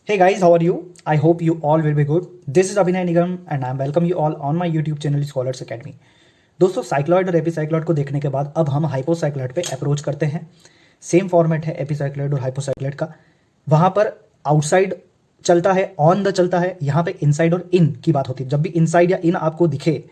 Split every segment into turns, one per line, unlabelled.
Hey guys, how are you? I hope you all will be good. This is Abhinay Nigam and I welcome you all on my YouTube channel scholars academy. दोस्तों, cycloid और एपीसाइक्लॉइड को देखने के बाद अब हम हाइपोसाइक्लॉइड पे approach करते हैं। सेम फॉर्मेट है एपीसाइक्लॉइड और हाइपोसाइक्लॉइड का। वहाँ पर आउटसाइड चलता है, ऑन द चलता है, यहाँ पे इनसाइड और इन की बात होती है। जब भी इनसाइड या इन आपको दिखे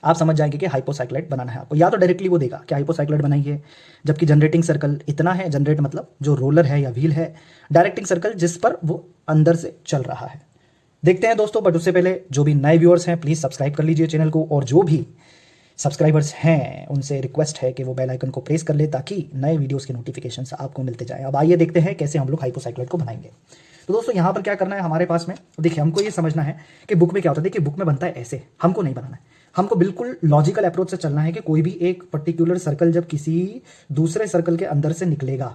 आप समझ जाएंगे कि हाइपोसाइक्लॉइड बनाना है आपको। या तो डायरेक्टली वो देगा कि हाइपोसाइक्लॉइड बनाइए, जबकि जनरेटिंग सर्कल इतना है, जनरेट मतलब जो रोलर है या व्हील है, डायरेक्टिंग सर्कल जिस पर वो अंदर से चल रहा है। देखते हैं दोस्तों, बट उससे पहले जो भी नए व्यूअर्स हैं प्लीज़ सब्सक्राइब कर लीजिए चैनल को, और जो भी सब्सक्राइबर्स हैं उनसे रिक्वेस्ट है कि वो बेल आइकन को प्रेस कर ले ताकि नए वीडियोस के नोटिफिकेशंस आपको मिलते जाए। अब आइए देखते हैं कैसे हम लोग हाइपोसाइक्लॉइड को बनाएंगे। तो दोस्तों यहाँ पर क्या करना है हमारे पास में, देखिए हमको ये समझना है कि बुक में क्या होता है। देखिए बुक में बनता है ऐसे, हमको नहीं बनाना है। हमको बिल्कुल लॉजिकल अप्रोच से चलना है कि कोई भी एक पर्टिकुलर सर्कल जब किसी दूसरे सर्कल के अंदर से निकलेगा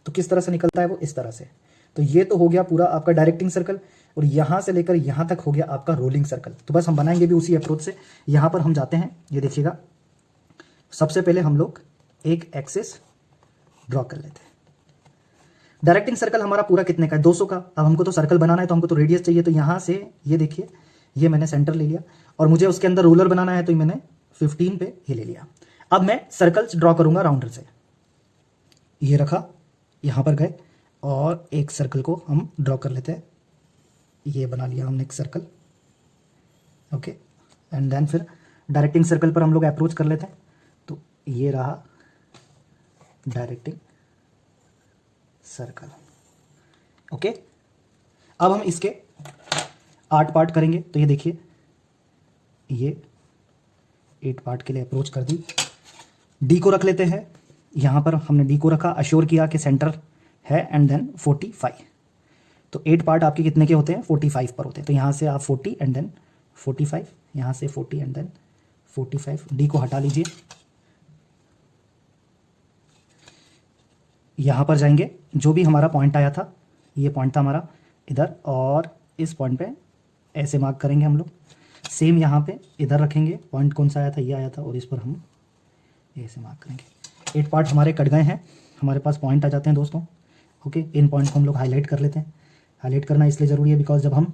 तो किस तरह से निकलता है, वो इस तरह से। तो ये तो हो गया पूरा आपका डायरेक्टिंग सर्कल, और यहां से लेकर यहां तक हो गया आपका रोलिंग सर्कल। तो बस हम बनाएंगे भी उसी अप्रोच से। यहां पर हम जाते हैं, ये देखिएगा, सबसे पहले हम लोग एक एक्सिस ड्रॉ कर लेते हैं। डायरेक्टिंग सर्कल हमारा पूरा कितने का है, 200 का। अब हमको तो सर्कल बनाना है तो हमको तो रेडियस चाहिए। तो यहां से ये देखिए, ये मैंने सेंटर ले लिया, और मुझे उसके अंदर रूलर बनाना है तो मैंने 15 पे ये ले लिया। अब मैं सर्कल्स ड्रॉ करूंगा राउंडर से। ये रखा, यहां पर गए और एक सर्कल को हम ड्रॉ कर लेते हैं। ये बना लिया हमने एक सर्कल, ओके। एंड देन फिर डायरेक्टिंग सर्कल पर हम लोग अप्रोच कर लेते हैं। तो ये रहा डायरेक्टिंग सर्कल, ओके। अब हम इसके 8 पार्ट करेंगे। तो ये देखिए, ये 8 पार्ट के लिए अप्रोच कर दी। डी को रख लेते हैं। यहां पर हमने डी को रखा, अश्योर किया कि सेंटर है, एंड देन 45। तो 8 पार्ट आपके कितने के होते हैं, 45 पर होते हैं। तो यहां से आप 40 एंड देन 45, यहां से 40 एंड देन 45। डी को हटा लीजिए, यहां पर जाएंगे, जो भी हमारा पॉइंट आया था, ये पॉइंट था हमारा इधर, और इस पॉइंट पे ऐसे मार्क करेंगे हम लोग। सेम यहाँ पे इधर रखेंगे, पॉइंट कौन सा आया था, ये आया था, और इस पर हम ऐसे मार्क करेंगे। 8 पार्ट हमारे कट गए हैं, हमारे पास पॉइंट आ जाते हैं दोस्तों, ओके। इन पॉइंट को हम लोग हाईलाइट कर लेते हैं। हाईलाइट करना इसलिए ज़रूरी है बिकॉज जब हम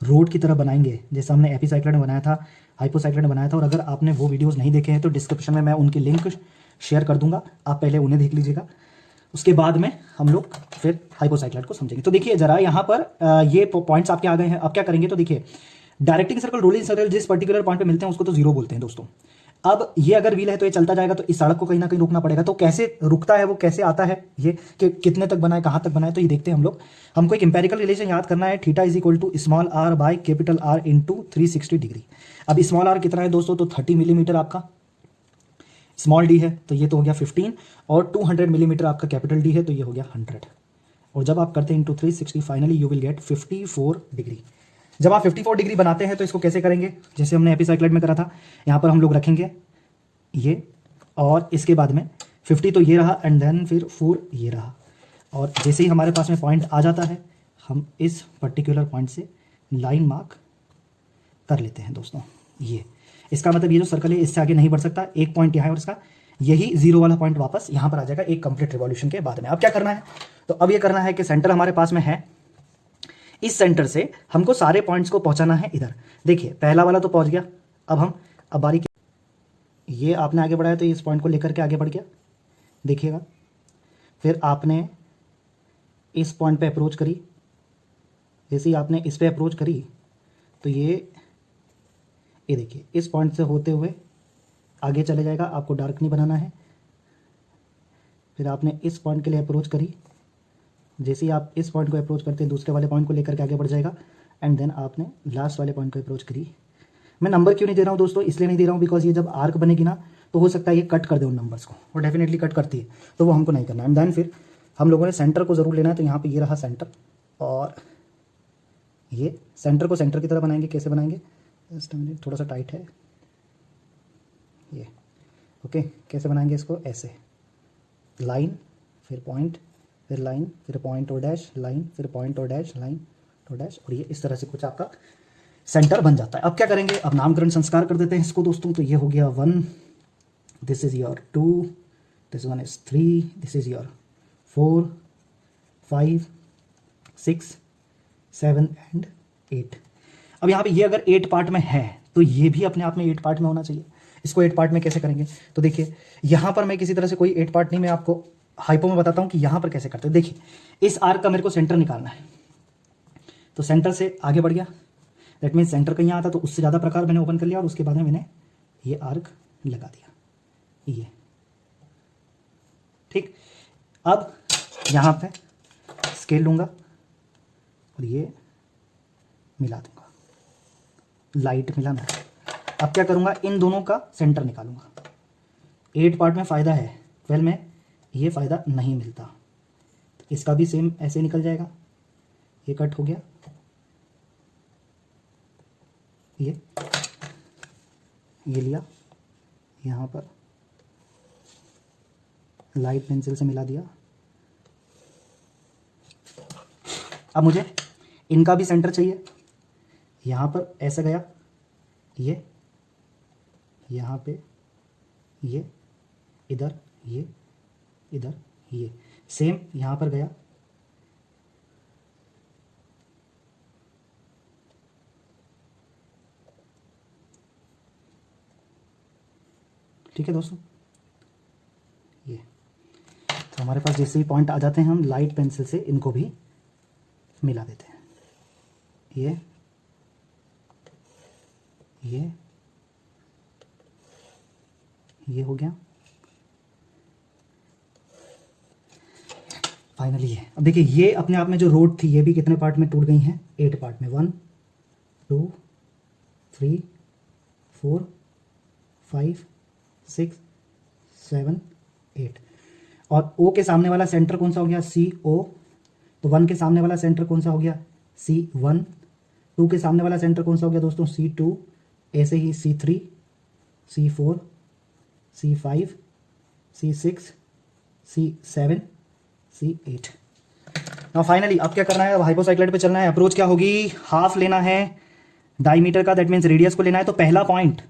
रोड की तरह बनाएंगे, जैसे हमने एपीसाइक्लॉइड में बनाया था, हाइपोसाइक्लॉइड में बनाया था, और अगर आपने वो वीडियोस नहीं देखे हैं तो डिस्क्रिप्शन में मैं उनकी लिंक शेयर कर दूंगा, आप पहले उन्हें देख लीजिएगा। उसके बाद में हम लोग फिर हाइपोसाइक्लॉइड को समझेंगे। तो देखिए जरा यहाँ पर ये पॉइंट्स आपके आ गए हैं। अब क्या करेंगे, तो देखिए डायरेक्टिंग सर्कल, रोलिंग सर्कल जिस पर्टिकुलर पॉइंट पे मिलते हैं उसको तो जीरो बोलते हैं दोस्तों। अब ये अगर व्हील है तो ये चलता जाएगा, तो इस सड़क को कहीं ना कहीं रुकना पड़ेगा। तो कैसे रुकता है, वो कैसे आता है, ये कि कितने तक बनाए, कहाँ तक बनाए, तो ये देखते हैं हम लोग। हमको एक इंपेरिकल रिलेशन याद करना है, theta is equal to small r by capital r into 360 degree. अब स्मॉल आर कितना है दोस्तों, तो 30 मिलीमीटर आपका स्मॉल डी है, तो ये तो हो गया 15, और 200 मिलीमीटर आपका कैपिटल डी है, तो ये हो गया 100। और जब आप करते हैं into 360, finally you will get 54 degree. जब आप 54 डिग्री बनाते हैं तो इसको कैसे करेंगे, जैसे हमने एपीसाइक्लॉइड में करा था, यहाँ पर हम लोग रखेंगे ये, और इसके बाद में 50 तो ये रहा, एंड देन फिर 4 ये रहा। और जैसे ही हमारे पास में पॉइंट आ जाता है, हम इस पर्टिकुलर पॉइंट से लाइन मार्क कर लेते हैं दोस्तों। ये इसका मतलब ये जो सर्कल है इससे आगे नहीं बढ़ सकता। एक पॉइंट यहाँ है और इसका यही जीरो वाला पॉइंट वापस यहाँ पर आ जाएगा एक कंप्लीट रिवॉल्यूशन के बाद में। अब क्या करना है, तो अब ये करना है कि सेंटर हमारे पास में है, इस सेंटर से हमको सारे पॉइंट्स को पहुंचाना है इधर। देखिए पहला वाला तो पहुंच गया, अब बारी ये आपने आगे बढ़ाया तो इस पॉइंट को लेकर के आगे बढ़ गया, देखिएगा। फिर आपने इस पॉइंट पे अप्रोच करी, जैसे ही आपने इस पे अप्रोच करी तो ये देखिए इस पॉइंट से होते हुए आगे चले जाएगा, आपको डार्क नहीं बनाना है। फिर आपने इस पॉइंट के लिए अप्रोच करी, जैसे ही आप इस पॉइंट को अप्रोच करते हैं दूसरे वाले पॉइंट को लेकर के आगे बढ़ जाएगा, एंड देन आपने लास्ट वाले पॉइंट को अप्रोच करी। मैं नंबर क्यों नहीं दे रहा हूँ दोस्तों, इसलिए नहीं दे रहा हूँ बिकॉज ये जब आर्क बनेगी ना तो हो सकता है ये कट कर दे उन नंबर्स को, और डेफिनेटली कट करती है, तो वो हमको नहीं करना है। एंड देन फिर हम लोगों ने सेंटर को ज़रूर लेना है, तो यहाँ पे ये रहा सेंटर, और ये सेंटर को सेंटर की तरह बनाएंगे। कैसे बनाएंगे, जस्ट मिनट, थोड़ा सा टाइट है ये, ओके। कैसे बनाएंगे इसको, ऐसे लाइन फिर पॉइंट फिर लाइन फिर पॉइंट और डैश, लाइन फिर पॉइंट और डैश, लाइन और डैश, और ये इस तरह से कुछ आपका सेंटर बन जाता है। अब क्या करेंगे, अब नामकरण संस्कार कर देते हैं इसको दोस्तों। तो ये हो गया 1, this is your 2, this one is 3, this is your 4, 5, 6, 7 and 8। अब यहाँ पे ये अगर 8 पार्ट में है तो ये भी अपने आप में 8 पार्ट में होना चाहिए। इसको 8 पार्ट में कैसे करेंगे, तो देखिए यहाँ पर मैं किसी तरह से कोई 8 पार्ट नहीं, मैं आपको हाइपो में बताता हूँ कि यहाँ पर कैसे करते हैं। देखिए इस आर्क का मेरे को सेंटर निकालना है, तो सेंटर से आगे बढ़ गया, दैट मीन्स सेंटर कहीं आता तो उससे ज़्यादा प्रकार मैंने ओपन कर लिया और उसके बाद में मैंने ये आर्क लगा दिया, ये ठीक। अब यहाँ पे स्केल लूँगा और ये मिला दूंगा, लाइट मिला मैं। अब क्या करूँगा, इन दोनों का सेंटर निकालूंगा। 8 पार्ट में फ़ायदा है, 12 में ये फ़ायदा नहीं मिलता। तो इसका भी सेम ऐसे निकल जाएगा, ये कट हो गया, ये लिया, यहाँ पर लाइट पेंसिल से मिला दिया। अब मुझे इनका भी सेंटर चाहिए, यहाँ पर ऐसे गया, ये यहाँ पे, ये इधर, ये इधर, ये सेम यहाँ पर गया, ठीक है दोस्तों। ये तो हमारे पास जैसे ही पॉइंट आ जाते हैं हम लाइट पेंसिल से इनको भी मिला देते हैं। ये हो गया फाइनली। ये अब देखिए ये अपने आप में जो रोड थी ये भी कितने पार्ट में टूट गई हैं, 8 पार्ट में। 1 2 3 4 5 6 7 8। और O के सामने वाला सेंटर कौन सा हो गया, CO। तो 1 के सामने वाला सेंटर कौन सा हो गया, C1। 2 के सामने वाला सेंटर कौन सा हो गया दोस्तों, C2। ऐसे ही C3, C4, C5, C6, C7, C8। Now finally अब क्या करना है, अब हाइपोसाइक्लाइड पे चलना है। अप्रोच क्या होगी, हाफ लेना है डायमीटर का, दैट मीन्स रेडियस को लेना है। तो पहला पॉइंट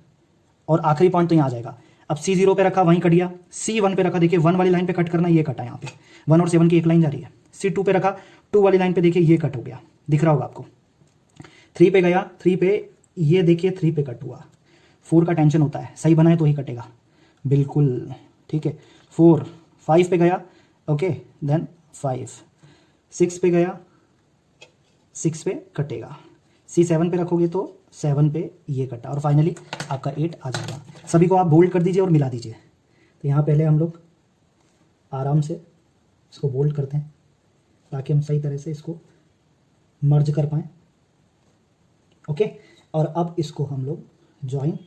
और आखिरी पॉइंट तो यहाँ आ जाएगा। अब C0 पे रखा, वहीं कट गया। C1 पे रखा, देखिए 1 वाली लाइन पे कट करना, ये कटा यहाँ पे, 1 और 7 की एक लाइन जा रही है। C2 पे रखा, 2 वाली लाइन पे देखिए ये कट हो गया, दिख रहा होगा आपको। 3 पे गया, 3 पे ये देखिए 3 पे कट हुआ। 4 का टेंशन होता है, सही बनाए तो ही कटेगा, बिल्कुल ठीक है। 4 5 पे गया, ओके देन 5 6 पे गया, 6 पे कटेगा। C7 पे रखोगे तो 7 पे ये कटा, और फाइनली आपका 8 आ जाएगा। सभी को आप बोल्ड कर दीजिए और मिला दीजिए। तो यहाँ पहले हम लोग आराम से इसको बोल्ड करते हैं ताकि हम सही तरह से इसको मर्ज कर पाएँ, ओके। और अब इसको हम लोग ज्वाइन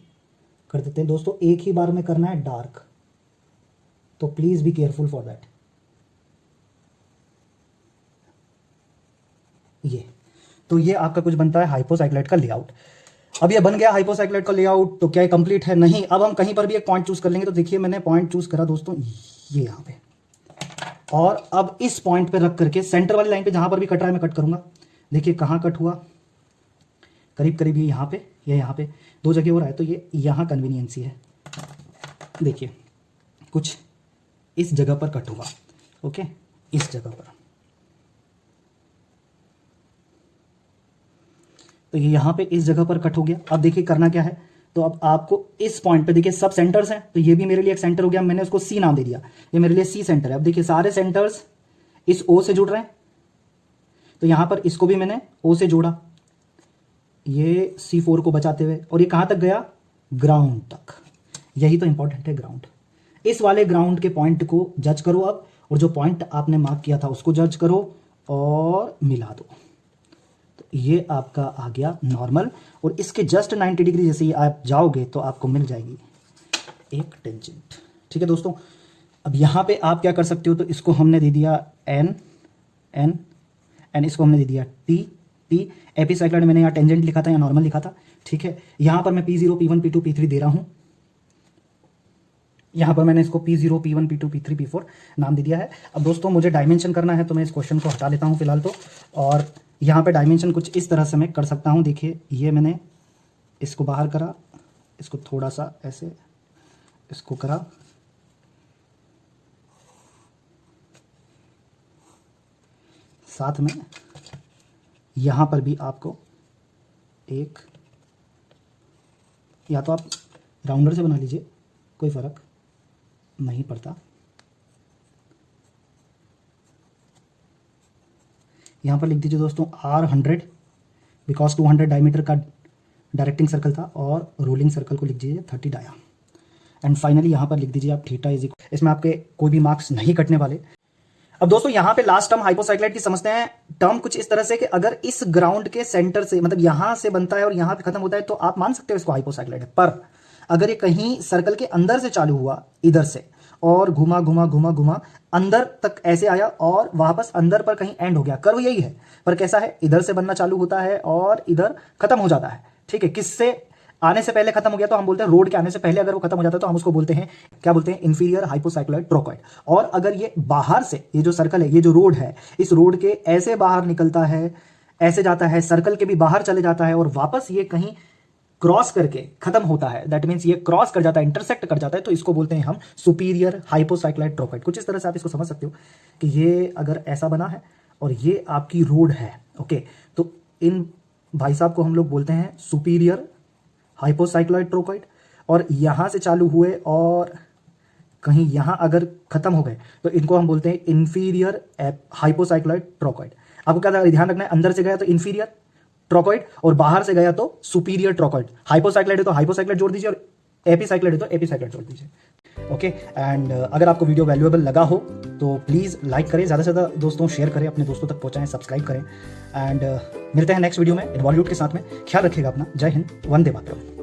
कर देते हैं दोस्तों। एक ही बार में करना है डार्क, तो please be careful for that. ये आपका कुछ बनता है हाइपोसाइक्लाइड का लेआउट। अब ये बन गया हाइपोसाइक्लाइड का लेआउट, तो क्या ये कंप्लीट है, नहीं। अब हम कहीं पर भी एक पॉइंट चूज कर लेंगे। तो देखिए मैंने पॉइंट चूज करा दोस्तों ये यहाँ पे, और अब इस पॉइंट पे रख करके सेंटर वाली लाइन पे जहां पर भी कट रहा है मैं कट करूंगा। देखिए कहाँ कट हुआ, करीब करीब ये यहाँ पे या यहाँ पे, 2 जगह हो रहा है, तो ये यहाँ कन्वीनियंसी है। देखिए कुछ इस जगह पर कट हुआ, ओके, इस जगह पर। तो ये यहाँ पे इस जगह पर कट हो गया। अब देखिए करना क्या है, तो अब आपको इस पॉइंट पे देखिए सब सेंटर्स हैं, तो ये भी मेरे लिए एक सेंटर हो गया, मैंने उसको C नाम दे दिया, ये मेरे लिए C सेंटर है। अब देखिए सारे सेंटर्स इस O से जुड़ रहे हैं, तो यहाँ पर इसको भी मैंने O से जोड़ा, ये C4 को बचाते हुए, और ये कहाँ तक गया, ग्राउंड तक। यही तो इंपॉर्टेंट है, ग्राउंड। इस वाले ग्राउंड के पॉइंट को जज करो अब, और जो पॉइंट आपने मार्क किया था उसको जज करो और मिला दो। तो ये आपका आ गया नॉर्मल, और इसके जस्ट 90 डिग्री जैसे ही आप जाओगे तो आपको मिल जाएगी एक टेंजेंट, ठीक है दोस्तों। अब यहाँ पे आप क्या कर सकते हो, तो इसको हमने दे दिया N, इसको हमने दे दिया T। एपिसाइक्लाइड मैंने यहाँ टेंजेंट लिखा था या नॉर्मल लिखा था, ठीक है। यहाँ पर मैं P0 P1 P2 P3 दे रहा हूँ, यहाँ पर मैंने इसको P0 P1 P2 P3 P4 नाम दे दिया है। अब दोस्तों मुझे डायमेंशन करना है, तो मैं इस क्वेश्चन को हटा लेता हूँ फिलहाल तो, और यहाँ पे डायमेंशन कुछ इस तरह से मैं कर सकता हूँ। देखिए ये मैंने इसको बाहर करा, इसको थोड़ा सा ऐसे इसको करा, साथ में यहाँ पर भी आपको एक, या तो आप राउंडर से बना लीजिए, कोई फ़र्क नहीं पड़ता। यहाँ पर लिख दीजिए दोस्तों R100, बिकॉज 200 डायमीटर का डायरेक्टिंग सर्कल था, और रोलिंग सर्कल को लिख दीजिए 30 डाया। एंड फाइनली यहाँ पर लिख दीजिए आप थीटा इज इक्वल, इसमें आपके कोई भी मार्क्स नहीं कटने वाले। अब दोस्तों यहाँ पे लास्ट टर्म हाइपोसाइक्लाइड की समझते हैं। टर्म कुछ इस तरह से कि अगर इस ग्राउंड के सेंटर से, मतलब यहां से बनता है और यहां पे खत्म होता है, तो आप मान सकते हो इसको हाइपोसाइक्लाइड है। पर अगर ये कहीं सर्कल के अंदर से चालू हुआ इधर से, और घुमा घुमा घुमा घुमा अंदर तक ऐसे आया और वापस अंदर पर कहीं एंड हो गया, कर्व यही है, पर कैसा है, इधर से बनना चालू होता है और इधर खत्म हो जाता है। ठीक है, किससे आने से पहले खत्म हो गया तो हम बोलते हैं रोड के आने से पहले अगर वो खत्म हो जाता है तो हम उसको बोलते हैं, क्या बोलते हैं, इंफीरियर हाइपोसाइक्लॉइड ट्रोकॉइड। और अगर ये बाहर से, ये जो सर्कल है, ये जो रोड है, इस रोड के ऐसे बाहर निकलता है, ऐसे जाता है, सर्कल के भी बाहर चले जाता है और वापस ये कहीं क्रॉस करके खत्म होता है, दैट मीन्स ये क्रॉस कर जाता है, इंटरसेक्ट कर जाता है, तो इसको बोलते हैं हम सुपीरियर हाइपोसाइक्लॉइड ट्रोकॉइड। कुछ इस तरह से आप इसको समझ सकते हो कि ये अगर ऐसा बना है और ये आपकी रोड है, ओके, तो इन भाई साहब को हम लोग बोलते हैं सुपीरियर हाइपोसाइक्लॉइड ट्रोकॉइड, और यहां से चालू हुए और कहीं यहां अगर खत्म हो गए तो इनको हम बोलते हैं इंफीरियर हाइपोसाइक्लॉइड ट्रोकॉइड। आपको क्या ध्यान रखना है, अंदर से गया तो इंफीरियर ट्रोकॉइड और बाहर से गया तो सुपीरियर ट्रोकॉइड। हाइपोसाइक्लॉइड है तो हाइपोसाइक्लॉइड जोड़ दीजिए और एपिसाइक्लॉइड है तो एपिसाइक्लॉइड जोड़ दीजिए। ओके, एंड अगर आपको वीडियो वैल्यूएबल लगा हो तो प्लीज़ लाइक करें, ज़्यादा से ज़्यादा दोस्तों शेयर करें, अपने दोस्तों तक पहुंचाएं, सब्सक्राइब करें। एंड मिलते हैं नेक्स्ट वीडियो में इन्वॉल्यूट के साथ में। ख्याल रखिएगा अपना। जय हिंद, वंदे मातरम।